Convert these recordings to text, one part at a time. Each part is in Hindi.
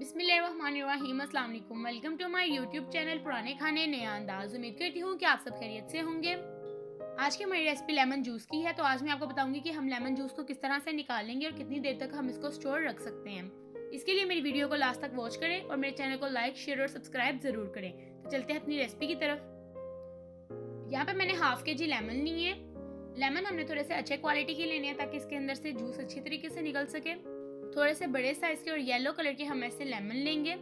बिस्मिल्लाहिर्रहमानिर्रहीम। अस्सलाम वालेकुम। Welcome to my YouTube channel पुराने खाने नया अंदाज। उम्मीद करती हूँ कि आप सब खैरियत से होंगे। आज की हमारी रेसिपी लेमन जूस की है। तो आज मैं आपको बताऊंगी कि हम लेमन जूस को किस तरह से निकालेंगे और कितनी देर तक हम इसको स्टोर रख सकते हैं। इसके लिए मेरी वीडियो को लास्ट तक वॉच करें और मेरे चैनल को लाइक, शेयर और सब्सक्राइब ज़रूर करें। तो चलते हैं अपनी रेसिपी की तरफ। यहाँ पर मैंने हाफ के जी लेमन ली है। लेमन हमने थोड़े से अच्छे क्वालिटी के लेने हैं ताकि इसके अंदर से जूस अच्छी तरीके से निकल सके। थोड़े से बड़े साइज के और येलो कलर के हम ऐसे लेमन लेंगे।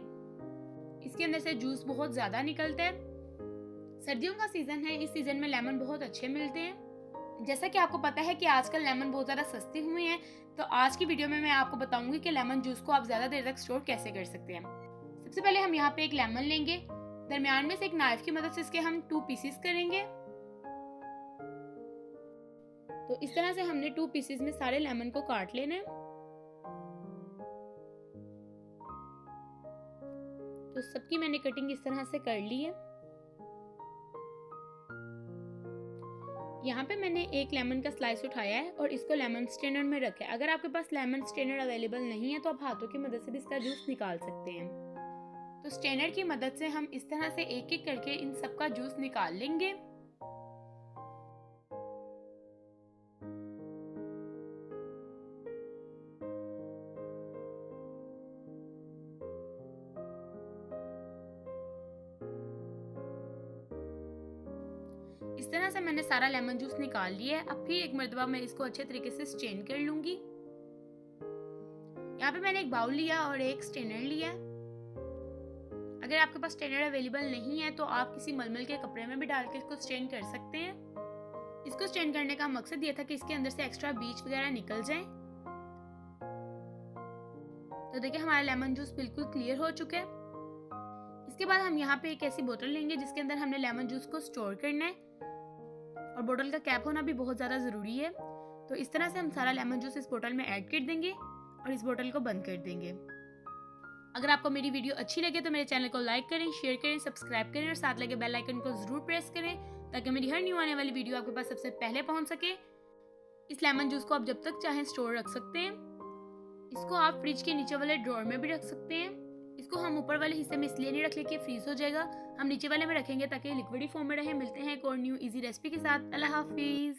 इसके अंदर से जूस बहुत ज़्यादा निकलता है। सर्दियों का सीज़न है, इस सीज़न में लेमन बहुत अच्छे मिलते हैं। जैसा कि आपको पता है कि आजकल लेमन बहुत ज़्यादा सस्ते हुए हैं, तो आज की वीडियो में मैं आपको बताऊंगी कि लेमन जूस को आप ज़्यादा देर तक स्टोर कैसे कर सकते हैं। सबसे पहले हम यहाँ पे एक लेमन लेंगे। दरमियान में से एक नाइफ की मदद से इसके हम 2 पीसेस करेंगे। तो इस तरह से हमने 2 पीसेस में सारे लेमन को काट लेना है। तो सबकी मैंने कटिंग इस तरह से कर ली है। यहाँ पे मैंने एक लेमन का स्लाइस उठाया है और इसको लेमन स्ट्रेनर में रखा है। अगर आपके पास लेमन स्ट्रेनर अवेलेबल नहीं है तो आप हाथों की मदद से भी इसका जूस निकाल सकते हैं। तो स्ट्रेनर की मदद से हम इस तरह से एक एक करके इन सब का जूस निकाल लेंगे। इस तरह से मैंने सारा लेमन जूस निकाल लिया है। अब फिर एक मरतबा मैं इसको अच्छे तरीके से स्ट्रेन कर लूंगी। यहाँ पे मैंने एक बाउल लिया और एक स्ट्रेनर लिया। अगर आपके पास स्ट्रेनर अवेलेबल नहीं है तो आप किसी मलमल के कपड़े में भी डाल के इसको स्ट्रेन कर सकते हैं। इसको स्ट्रेन करने का मकसद ये था कि इसके अंदर से एक्स्ट्रा बीज वगैरह निकल जाए। तो देखिए हमारा लेमन जूस बिल्कुल क्लियर हो चुका है। इसके बाद हम यहाँ पे एक ऐसी बोतल लेंगे जिसके अंदर हमने लेमन जूस को स्टोर करना है और बोतल का कैप होना भी बहुत ज़्यादा ज़रूरी है। तो इस तरह से हम सारा लेमन जूस इस बोतल में ऐड कर देंगे और इस बोतल को बंद कर देंगे। अगर आपको मेरी वीडियो अच्छी लगे तो मेरे चैनल को लाइक करें, शेयर करें, सब्सक्राइब करें और साथ लगे बेल आइकन को ज़रूर प्रेस करें ताकि मेरी हर न्यू आने वाली वीडियो आपके पास सबसे पहले पहुंच सके। इस लेमन जूस को आप जब तक चाहें स्टोर रख सकते हैं। इसको आप फ्रिज के नीचे वाले ड्रॉर में भी रख सकते हैं। इसको हम ऊपर वाले हिस्से में इसलिए नहीं रख ले कि फ्रीज हो जाएगा। हम नीचे वाले में रखेंगे ताकि लिक्विडी फॉर्म में रहे। मिलते हैं एक और न्यू इजी रेसिपी के साथ। अल्लाह हाफिज़।